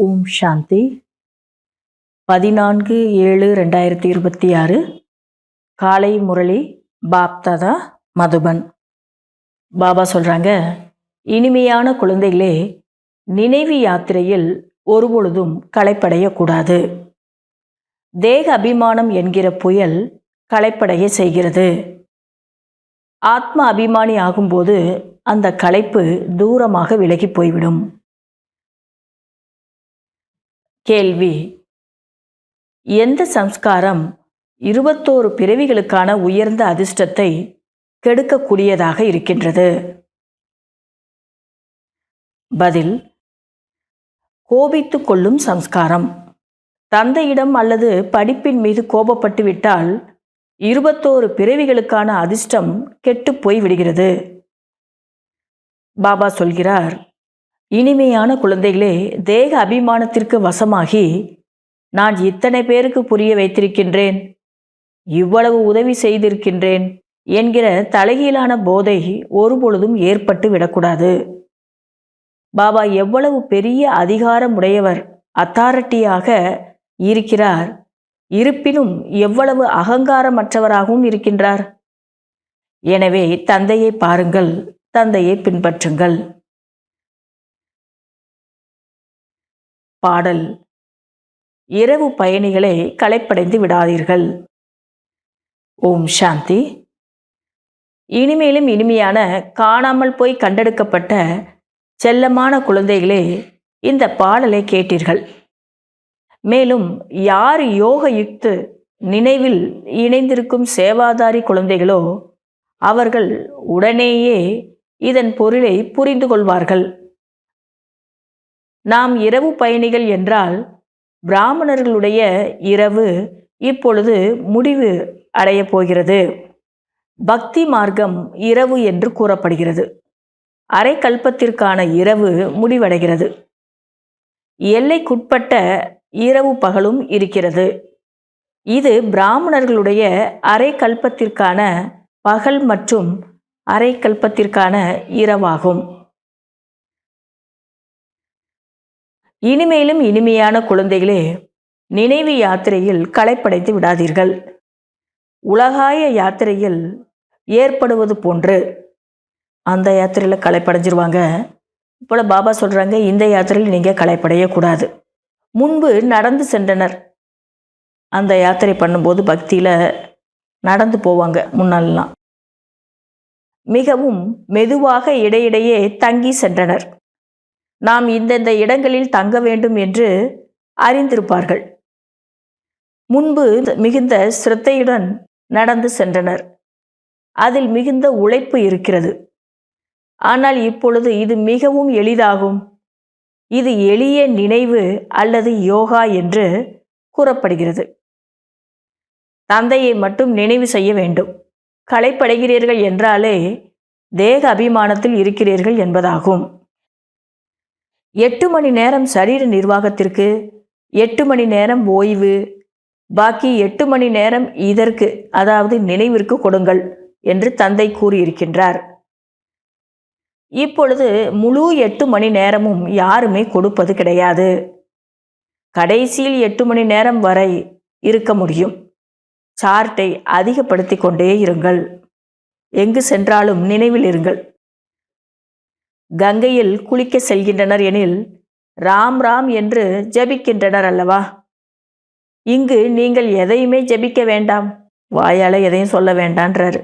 ஓம் சாந்தி 14/7/2026 காலை முரளி பாப்தாதா மதுபன். பாபா சொல்கிறாங்க, இனிமையான குழந்தைகளே, நினைவு யாத்திரையில் ஒருபொழுதும் களைப்படையக்கூடாது. தேக அபிமானம் என்கிற புயல் களைப்படைய செய்கிறது. ஆத்ம அபிமானி ஆகும்போது அந்த களைப்பு தூரமாக விலகி போய்விடும். கேள்வி: எந்த சம்ஸ்காரம் 21 பிறவிகளுக்கான உயர்ந்த அதிர்ஷ்டத்தை கெடுக்கக்கூடியதாக இருக்கின்றது? பதில்: கோபித்து கொள்ளும் சம்ஸ்காரம். தந்தையிடம் அல்லது படிப்பின் மீது கோபப்பட்டு விட்டால் 21 பிறவிகளுக்கான அதிர்ஷ்டம் கெட்டு போய் விடுகிறது. பாபா சொல்கிறார், இனிமையான குழந்தைகளே, தேக அபிமானத்திற்கு வசமாகி நான் இத்தனை பேருக்கு புரிய வைத்திருக்கின்றேன், இவ்வளவு உதவி செய்திருக்கின்றேன் என்கிற தலைகீழான போதை ஒருபொழுதும் ஏற்பட்டு விடக்கூடாது. பாபா எவ்வளவு பெரிய அதிகாரம் உடையவர், அத்தாரிட்டியாக இருக்கிறார், இருப்பினும் எவ்வளவு அகங்காரமற்றவராகவும் இருக்கின்றார். எனவே தந்தையை பாருங்கள், தந்தையை பின்பற்றுங்கள். பாடல்: இரவு பயணிகளை களைப்படைந்து விடாதீர்கள். ஓம் சாந்தி. இனிமேலும் இனிமையான காணாமல் போய் கண்டெடுக்கப்பட்ட செல்லமான குழந்தைகளே, இந்த பாடலை கேட்டீர்கள். மேலும் யார் யோக யுக்து நினைவில் இணைந்திருக்கும் சேவாதாரி குழந்தைகளோ அவர்கள் உடனேயே இதன் பொருளை புரிந்து கொள்வார்கள். நாம் இரவு பயணிகள் என்றால் பிராமணர்களுடைய இரவு இப்பொழுது முடிவு அடையப் போகிறது. பக்தி மார்க்கம் இரவு என்று கூறப்படுகிறது. அரை கல்பத்திற்கான இரவு முடிவடைகிறது. எல்லைக்குட்பட்ட இரவு பகலும் இருக்கிறது. இது பிராமணர்களுடைய அரை கல்பத்திற்கான பகல் மற்றும் அரை கல்பத்திற்கான இரவாகும். இனிமேலும் இனிமையான குழந்தைகளே, நினைவு யாத்திரையில் களைப்படைந்து விடாதீர்கள். உலகாய யாத்திரையில் ஏற்படுவது போன்று அந்த யாத்திரையில் களைப்படைஞ்சிருவாங்க. இப்போ பாபா சொல்கிறாங்க, இந்த யாத்திரையில் நீங்கள் களைப்படையக்கூடாது. முன்பு நடந்து சென்றனர். அந்த யாத்திரை பண்ணும்போது பக்தியில் நடந்து போவாங்க. முன்னாலெலாம் மிகவும் மெதுவாக இடையிடையே தங்கி சென்றனர். நாம் இந்தந்த இடங்களில் தங்க வேண்டும் என்று அறிந்திருப்பார்கள். முன்பு மிகுந்த சிரத்தையுடன் நடந்து சென்றனர். அதில் மிகுந்த உழைப்பு இருக்கிறது. ஆனால் இப்பொழுது இது மிகவும் எளிதாகும். இது எளிய நினைவு அல்லது யோகா என்று கூறப்படுகிறது. தந்தையை மட்டும் நினைவு செய்ய வேண்டும். களைப்படைகிறீர்கள் என்றாலே தேக அபிமானத்தில் இருக்கிறீர்கள் என்பதாகும். 8 மணி நேரம் சரீர நிர்வாகத்திற்கு, 8 மணி நேரம் ஓய்வு, பாக்கி 8 மணி நேரம் இதற்கு, அதாவது நினைவிற்கு கொடுங்கள் என்று தந்தை கூறியிருக்கின்றார். இப்பொழுது முழு 8 மணி நேரமும் யாருமே கொடுப்பது கிடையாது. கடைசியில் 8 மணி நேரம் வரை இருக்க முடியும். சார்ட்டை அதிகப்படுத்தி கொண்டே இருங்கள். எங்கு சென்றாலும் நினைவில் இருங்கள். கங்கையில் குளிக்க செல்கின்றனர் எனில் ராம் ராம் என்று ஜபிக்கின்றனர் அல்லவா? இங்கு நீங்கள் எதையுமே ஜபிக்க வேண்டாம், வாயால் எதையும் சொல்ல வேண்டான்றாரு.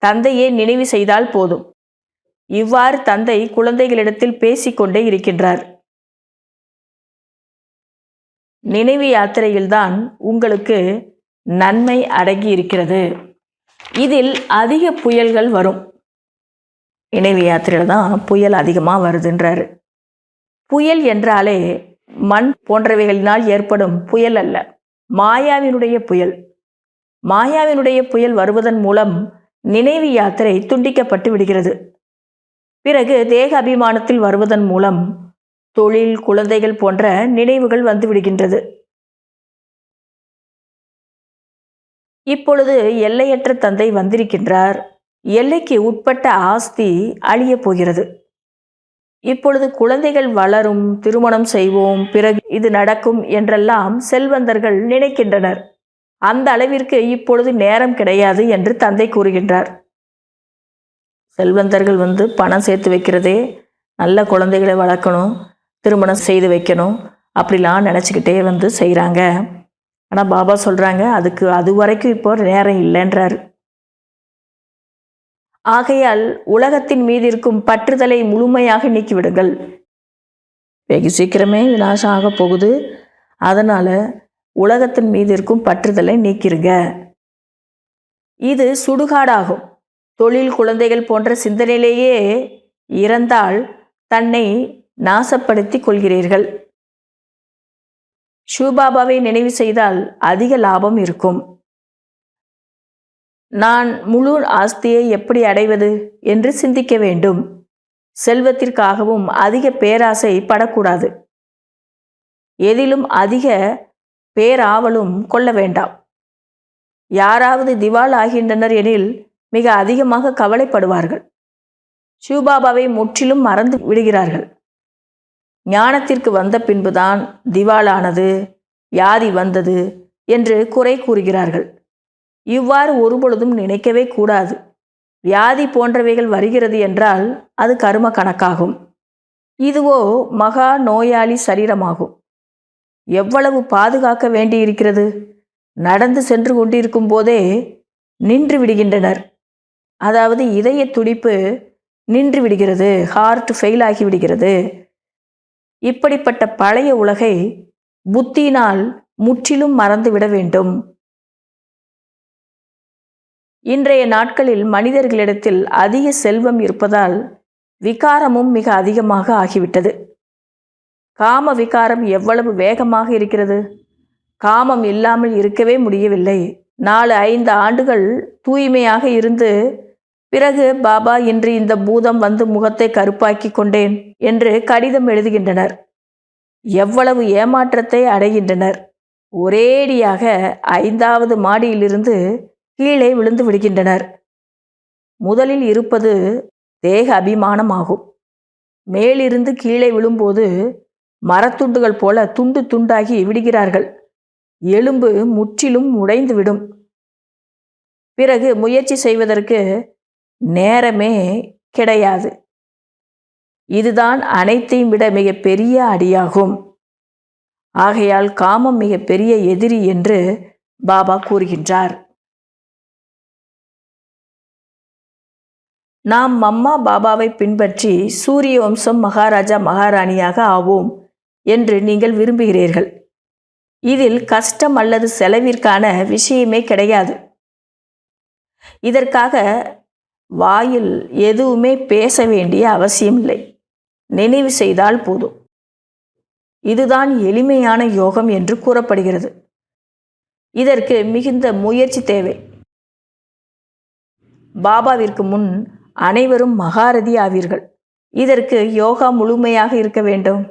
தந்தையே நினைவு செய்தால் போதும். இவ்வாறு தந்தை குழந்தைகளிடத்தில் பேசிக்கொண்டே இருக்கின்றார். நினைவு யாத்திரையில்தான் உங்களுக்கு நன்மை அடங்கி இருக்கிறது. இதில் அதிக புயல்கள் வரும். நினைவு யாத்திரையில் தான் புயல் அதிகமாக வருதுன்றாரு. புயல் என்றாலே மண் போன்றவைகளினால் ஏற்படும் புயல் அல்ல, மாயாவினுடைய புயல். மாயாவினுடைய புயல் வருவதன் மூலம் நினைவு யாத்திரை துண்டிக்கப்பட்டு விடுகிறது. பிறகு தேக அபிமானத்தில் வருவதன் மூலம் தொழில், குழந்தைகள் போன்ற நினைவுகள் வந்து விடுகின்றது. இப்பொழுது எல்லையற்ற தந்தை வந்திருக்கின்றார். எல்லைக்கு உட்பட்ட ஆஸ்தி அழிய போகிறது. இப்பொழுது குழந்தைகள் வளரும், திருமணம் செய்வோம், பிறகு இது நடக்கும் என்றெல்லாம் செல்வந்தர்கள் நினைக்கின்றனர். அந்த அளவிற்கு இப்பொழுது நேரம் கிடையாது என்று தந்தை கூறுகின்றார். செல்வந்தர்கள் பணம் சேர்த்து வைக்கிறதே நல்ல குழந்தைகளை வளர்க்கணும், திருமணம் செய்து வைக்கணும் அப்படிலாம் நினச்சிக்கிட்டே செய்கிறாங்க. ஆனால் பாபா சொல்கிறாங்க அது வரைக்கும் இப்போ நேரம் இல்லைன்றார். ஆகையால் உலகத்தின் மீது இருக்கும் பற்றுதலை முழுமையாக நீக்கிவிடுங்கள். வெகு சீக்கிரமே விநாசம் ஆக போகுது. அதனால் உலகத்தின் மீது இருக்கும் பற்றுதலை நீக்கிருங்க. இது சுடுகாடாகும். தொழில், குழந்தைகள் போன்ற சிந்தனையிலேயே இறந்தால் தன்னை நாசப்படுத்தி கொள்கிறீர்கள். சிவபாபாவை நினைவு செய்தால் அதிக லாபம் இருக்கும். நான் முழு ஆஸ்தியை எப்படி அடைவது என்று சிந்திக்க வேண்டும். செல்வத்திற்காகவும் அதிக பேராசை படக்கூடாது. எதிலும் அதிக பேராவலும் கொள்ள வேண்டாம். யாராவது திவால் ஆகின்றனர் எனில் மிக அதிகமாக கவலைப்படுவார்கள். சிவபாபாவை முற்றிலும் மறந்து விடுகிறார்கள். ஞானத்திற்கு வந்த பின்புதான் திவாலானது, வியாதி வந்தது என்று குறை கூறுகிறார்கள். இவ்வாறு ஒருபொழுதும் நினைக்கவே கூடாது. வியாதி போன்றவைகள் வருகிறது என்றால் அது கர்ம கணக்காகும். இதுவோ மகா நோயாளி சரீரமாகும். எவ்வளவு பாதுகாக்க வேண்டியிருக்கிறது. நடந்து சென்று கொண்டிருக்கும் போதே நின்று விடுகின்றனர். அதாவது இதய துடிப்பு நின்று விடுகிறது, ஹார்ட் ஃபெயில் ஆகி விடுகிறது. இப்படிப்பட்ட பழைய உலகை புத்தியினால் முற்றிலும் மறந்துவிட வேண்டும். இன்றைய நாட்களில் மனிதர்களிடத்தில் அதிக செல்வம் இருப்பதால் விகாரமும் மிக அதிகமாக ஆகிவிட்டது. காம விகாரம் எவ்வளவு வேகமாக இருக்கிறது. காமம் இல்லாமல் இருக்கவே முடியவில்லை. 4-5 ஆண்டுகள் தூய்மையாக இருந்து பிறகு பாபா இன்று இந்த பூதம் முகத்தை கருப்பாக்கி கொண்டேன் என்று கடிதம் எழுதுகின்றனர். எவ்வளவு ஏமாற்றத்தை அடைகின்றனர். ஒரேடியாக 5வது மாடியிலிருந்து கீழே விழுந்து விடுகின்றனர். முதலில் இருப்பது தேக அபிமானமாகும். மேலிருந்து கீழே விழும்போது மரத்துண்டுகள் போல துண்டு துண்டாகி விடுகிறார்கள். எலும்பு முற்றிலும் உடைந்துவிடும். பிறகு முயற்சி செய்வதற்கு நேரமே கிடையாது. இதுதான் அனைத்தையும் விட மிக பெரிய அடியாகும். ஆகையால் காமம் மிக பெரிய எதிரி என்று பாபா கூறுகின்றார். நாம் மம்மா பாபாவை பின்பற்றி சூரிய வம்சம் மகாராஜா மகாராணியாக ஆவோம் என்று நீங்கள் விரும்புகிறீர்கள். இதில் கஷ்டம் அல்லது செலவிற்கான விஷயமே கிடையாது. இதற்காக வாயில் எதுவுமே பேச வேண்டிய அவசியமில்லை. நினைவு செய்தால் போதும். இதுதான் எளிமையான யோகம் என்று கூறப்படுகிறது. இதற்கு மிகுந்த முயற்சி தேவை. பாபாவிற்கு முன் அனைவரும் மகாரதி ஆவீர்கள். இதற்கு யோகா முழுமையாக இருக்க வேண்டும்.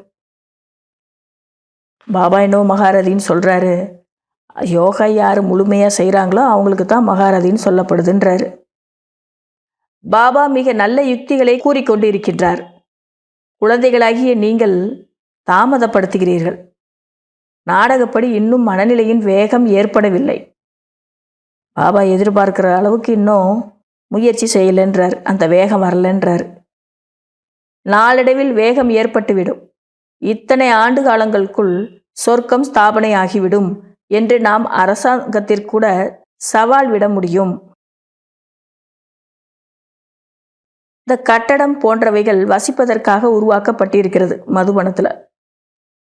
பாபா என்னோ மகாரதின்னு சொல்கிறாரு. யோகா யார் முழுமையாக செய்கிறாங்களோ அவங்களுக்கு தான் மகாரதின்னு சொல்லப்படுதுன்றாரு. பாபா மிக நல்ல யுக்திகளை கூறிக்கொண்டு இருக்கின்றார். குழந்தைகளாகிய நீங்கள் தாமதப்படுத்துகிறீர்கள். நாடகப்படி இன்னும் மனநிலையின் வேகம் ஏற்படவில்லை. பாபா எதிர்பார்க்கிற அளவுக்கு இன்னும் முயற்சி செய்யலைன்றார். அந்த வேகம் வரலன்றார். நாளடைவில் வேகம் ஏற்பட்டுவிடும். இத்தனை ஆண்டு காலங்களுக்குள் சொர்க்கம் ஸ்தாபனை ஆகிவிடும் என்று நாம் அரசாங்கத்திற்கூட சவால் விட முடியும். இந்த கட்டடம் போன்றவைகள் வசிப்பதற்காக உருவாக்கப்பட்டிருக்கிறது மதுவனத்தில்.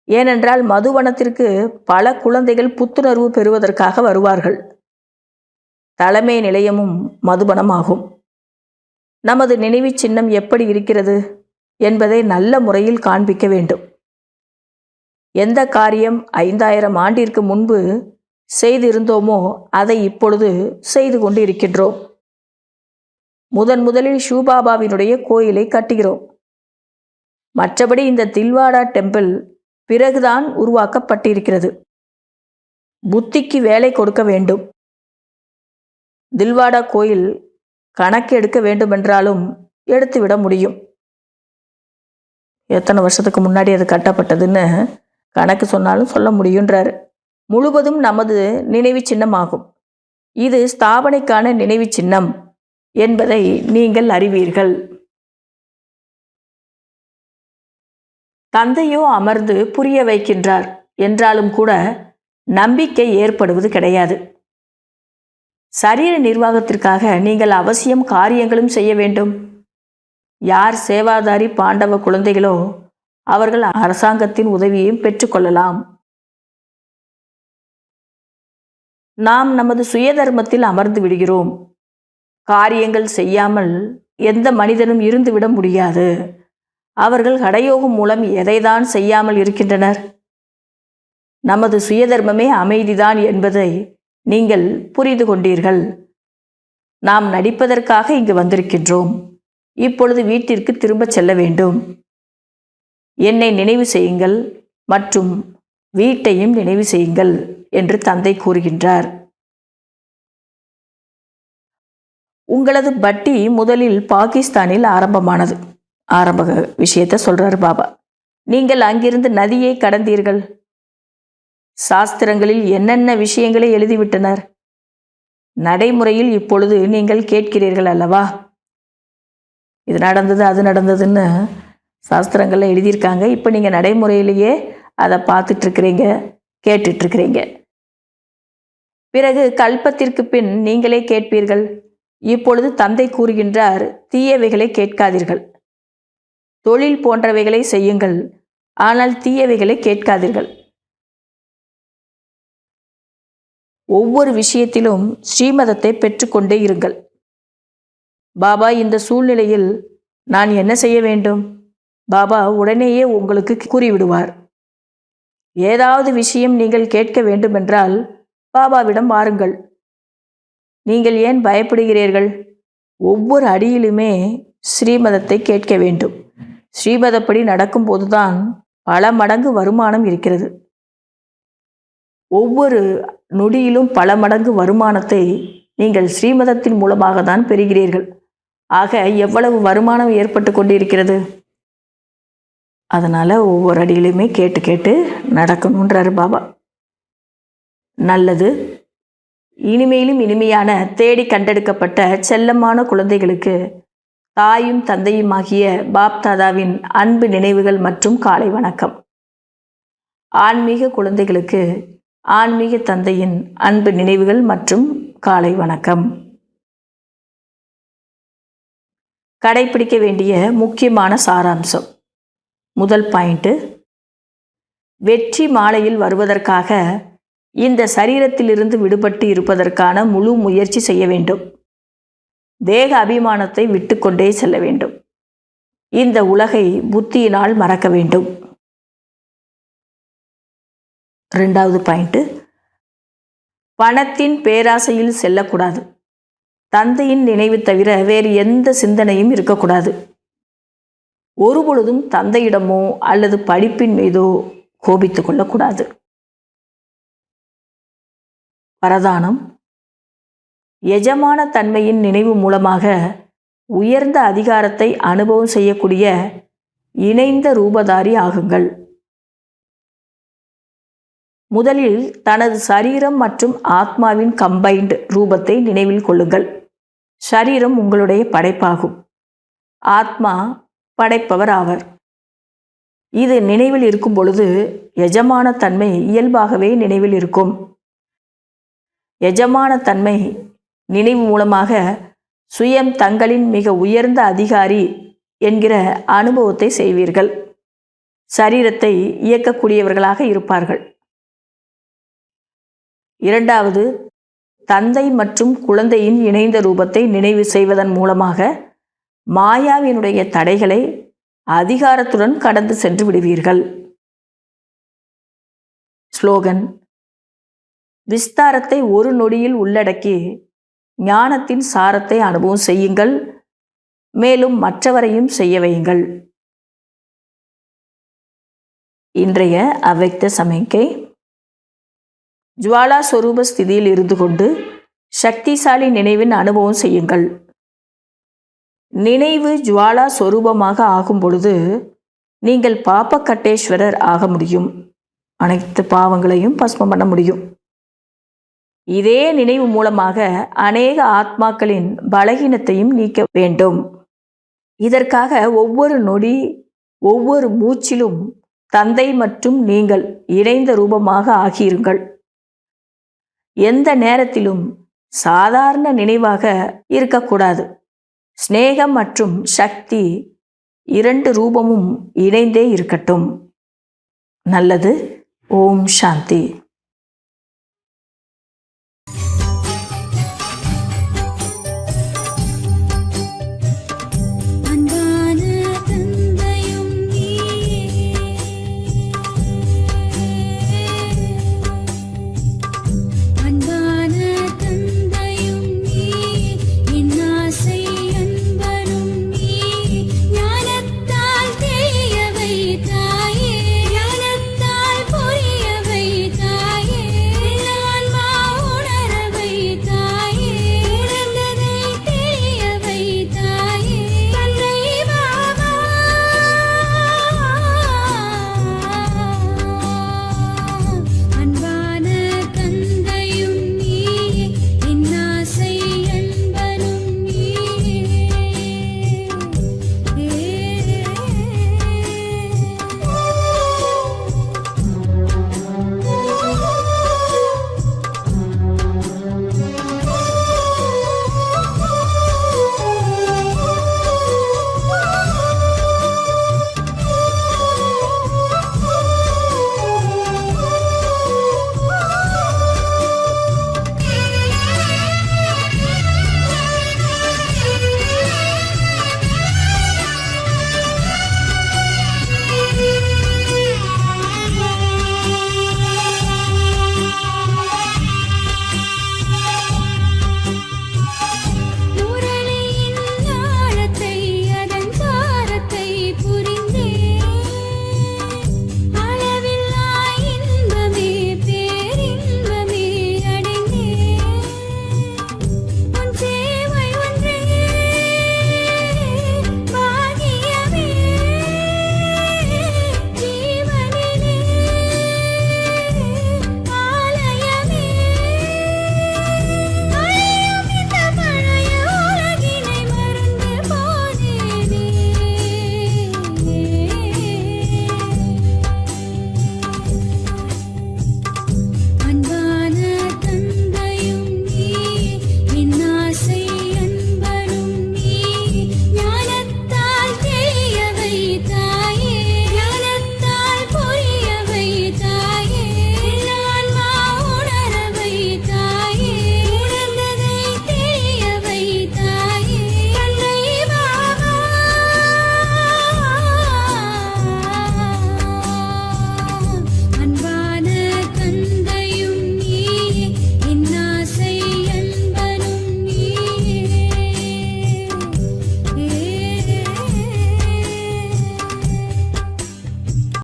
ஏனென்றால் மதுவனத்திற்கு பல குழந்தைகள் புத்துணர்வு பெறுவதற்காக வருவார்கள். தலைமை நிலையமும் மதுபனமாகும். நமது நினைவு சின்னம் எப்படி இருக்கிறது என்பதை நல்ல முறையில் காண்பிக்க வேண்டும். எந்த காரியம் 5000 ஆண்டிற்கு முன்பு செய்திருந்தோமோ அதை இப்பொழுது செய்து கொண்டு இருக்கின்றோம். முதலில் சிவபாபாவினுடைய கோயிலை கட்டுகிறோம். மற்றபடி இந்த தில்வாடா டெம்பிள் பிறகுதான் உருவாக்கப்பட்டிருக்கிறது. புத்திக்கு வேலை கொடுக்க வேண்டும். தில்வாடா கோயில் கணக்கு எடுக்க வேண்டுமென்றாலும் எடுத்துவிட முடியும். எத்தனை வருஷத்துக்கு முன்னாடி அது கட்டப்பட்டதுன்னு கணக்கு சொன்னாலும் சொல்ல முடியுன்றார். முழுவதும் நமது நினைவு சின்னமாகும். இது ஸ்தாபனைக்கான நினைவு சின்னம் என்பதை நீங்கள் அறிவீர்கள். தந்தையோ அமர்ந்து புரிய வைக்கின்றார் என்றாலும் கூட நம்பிக்கை ஏற்படுவது கிடையாது. சரீர நிர்வாகத்திற்காக நீங்கள் அவசியம் காரியங்களும் செய்ய வேண்டும். யார் சேவாதாரி பாண்டவ குழந்தைகளோ அவர்கள் அரசாங்கத்தின் உதவியையும் பெற்றுக்கொள்ளலாம். நாம் நமது சுயதர்மத்தில் அமர்ந்து விடுகிறோம். காரியங்கள் செய்யாமல் எந்த மனிதனும் இருந்துவிட முடியாது. அவர்கள் கடயோகம் மூலம் எதைதான் செய்யாமல் இருக்கின்றனர்? நமது சுயதர்மமே அமைதிதான் என்பதை நீங்கள் புரிந்து கொண்டீர்கள். நாம் நடிப்பதற்காக இங்கு வந்திருக்கின்றோம். இப்பொழுது வீட்டிற்கு திரும்ப செல்ல வேண்டும். என்னை நினைவு செய்யுங்கள் மற்றும் வீட்டையும் நினைவு செய்யுங்கள் என்று தந்தை கூறுகின்றார். உங்களது பட்டி முதலில் பாகிஸ்தானில் ஆரம்பமானது. ஆரம்ப விஷயத்தை சொல்றார் பாபா. நீங்கள் அங்கிருந்து நதியை கடந்தீர்கள். சாஸ்திரங்களில் என்னென்ன விஷயங்களை எழுதிவிட்டனர்? நடைமுறையில் இப்பொழுது நீங்கள் கேட்கிறீர்கள் அல்லவா? இது நடந்தது அது நடந்ததுன்னு சாஸ்திரங்களில் எழுதியிருக்காங்க. இப்போ நீங்கள் நடைமுறையிலேயே அதை பார்த்துட்ருக்கிறீங்க, கேட்டுட்ருக்கிறீங்க. பிறகு கல்பத்திற்கு பின் நீங்களே கேட்பீர்கள். இப்பொழுது தந்தை கூறுகின்றார், தீயவைகளை கேட்காதீர்கள். தொழில் போன்றவைகளை செய்யுங்கள், ஆனால் தீயவைகளை கேட்காதீர்கள். ஒவ்வொரு விஷயத்திலும் ஸ்ரீமதத்தை பெற்றுக்கொண்டே இருங்கள். பாபா, இந்த சூழ்நிலையில் நான் என்ன செய்ய வேண்டும்? பாபா உடனேயே உங்களுக்கு கூறிவிடுவார். ஏதாவது விஷயம் நீங்கள் கேட்க வேண்டுமென்றால் பாபாவிடம் வாருங்கள். நீங்கள் ஏன் பயப்படுகிறீர்கள்? ஒவ்வொரு அடியிலுமே ஸ்ரீமதத்தை கேட்க வேண்டும். ஸ்ரீமதப்படி நடக்கும்போதுதான் பல மடங்கு வருமானம் இருக்கிறது. ஒவ்வொரு நொடியிலும் பல மடங்கு வருமானத்தை நீங்கள் ஸ்ரீமதத்தின் மூலமாக தான் பெறுகிறீர்கள். ஆக எவ்வளவு வருமானம் ஏற்பட்டு கொண்டிருக்கிறது. அதனால் ஒவ்வொரு அடியிலுமே கேட்டு கேட்டு நடக்கணுன்றாரு பாபா. நல்லது. இனிமேலும் இனிமையான தேடி கண்டெடுக்கப்பட்ட செல்லமான குழந்தைகளுக்கு தாயும் தந்தையுமாகிய பாப் தாதாவின் அன்பு நினைவுகள் மற்றும் காலை வணக்கம். ஆன்மீக குழந்தைகளுக்கு ஆன்மீக தந்தையின் அன்பு நினைவுகள் மற்றும் காலை வணக்கம். கடைபிடிக்க வேண்டிய முக்கியமான சாராம்சம். முதல் பாயிண்ட், வெற்றி மாலையில் வருவதற்காக இந்த சரீரத்திலிருந்து விடுபட்டு இருப்பதற்கான முழு முயற்சி செய்ய வேண்டும். தேக அபிமானத்தை விட்டுக்கொண்டே செல்ல வேண்டும். இந்த உலகை புத்தியினால் மறக்க வேண்டும். ரெண்டாவது பாயிண்ட், பணத்தின் பேராசையில் செல்லக்கூடாது. தந்தையின் நினைவு தவிர வேறு எந்த சிந்தனையும் இருக்கக்கூடாது. ஒருபொழுதும் தந்தையிடமோ அல்லது படிப்பின் மீதோ கோபித்து கொள்ளக்கூடாது. வரதானம், எஜமான தன்மையின் நினைவு மூலமாக உயர்ந்த அதிகாரத்தை அனுபவம் செய்யக்கூடிய இணைந்த ரூபதாரி ஆகுங்கள். முதலில் தனது சரீரம் மற்றும் ஆத்மாவின் கம்பைன்டு ரூபத்தை நினைவில் கொள்ளுங்கள். சரீரம் உங்களுடைய படைப்பாகும். ஆத்மா படைப்பவர் ஆவர். இது நினைவில் இருக்கும் பொழுது எஜமான தன்மை இயல்பாகவே நினைவில் இருக்கும். எஜமான தன்மை நினைவு மூலமாக சுயம் தங்களின் மிக உயர்ந்த அதிகாரி என்கிற அனுபவத்தை செய்வீர்கள். சரீரத்தை இயக்கக்கூடியவர்களாக இருப்பார்கள். இரண்டாவது, தந்தை மற்றும் குழந்தையின் இணைந்த ரூபத்தை நினைவு செய்வதன் மூலமாக மாயாவினுடைய தடைகளை அதிகாரத்துடன் கடந்து சென்று விடுவீர்கள். ஸ்லோகன், விஸ்தாரத்தை ஒரு நொடியில் உள்ளடக்கி ஞானத்தின் சாரத்தை அனுபவம் செய்யுங்கள், மேலும் மற்றவரையும் செய்ய வையுங்கள். இன்றைய அவ்வக்த சமிக்கை, ஜுவாலா ஸ்வரூப ஸ்திதியில் இருந்து கொண்டு சக்திசாலி நினைவின் அனுபவம் செய்யுங்கள். நினைவு ஜுவாலா ஸ்வரூபமாக ஆகும் பொழுது நீங்கள் பாப்பக்கட்டேஸ்வரர் ஆக முடியும். அனைத்து பாவங்களையும் பஸ்மம் பண்ண முடியும். இதே நினைவு மூலமாக அநேக ஆத்மாக்களின் பலகீனத்தையும் நீக்க வேண்டும். இதற்காக ஒவ்வொரு நொடி, ஒவ்வொரு மூச்சிலும் தந்தை மற்றும் நீங்கள் இணைந்த ரூபமாக ஆகியிருங்கள். எந்த நேரத்திலும் சாதாரண நினைவாக இருக்கக்கூடாது. ஸ்நேகம் மற்றும் சக்தி இரண்டு ரூபமும் இணைந்தே இருக்கட்டும். நல்லது. ஓம் சாந்தி.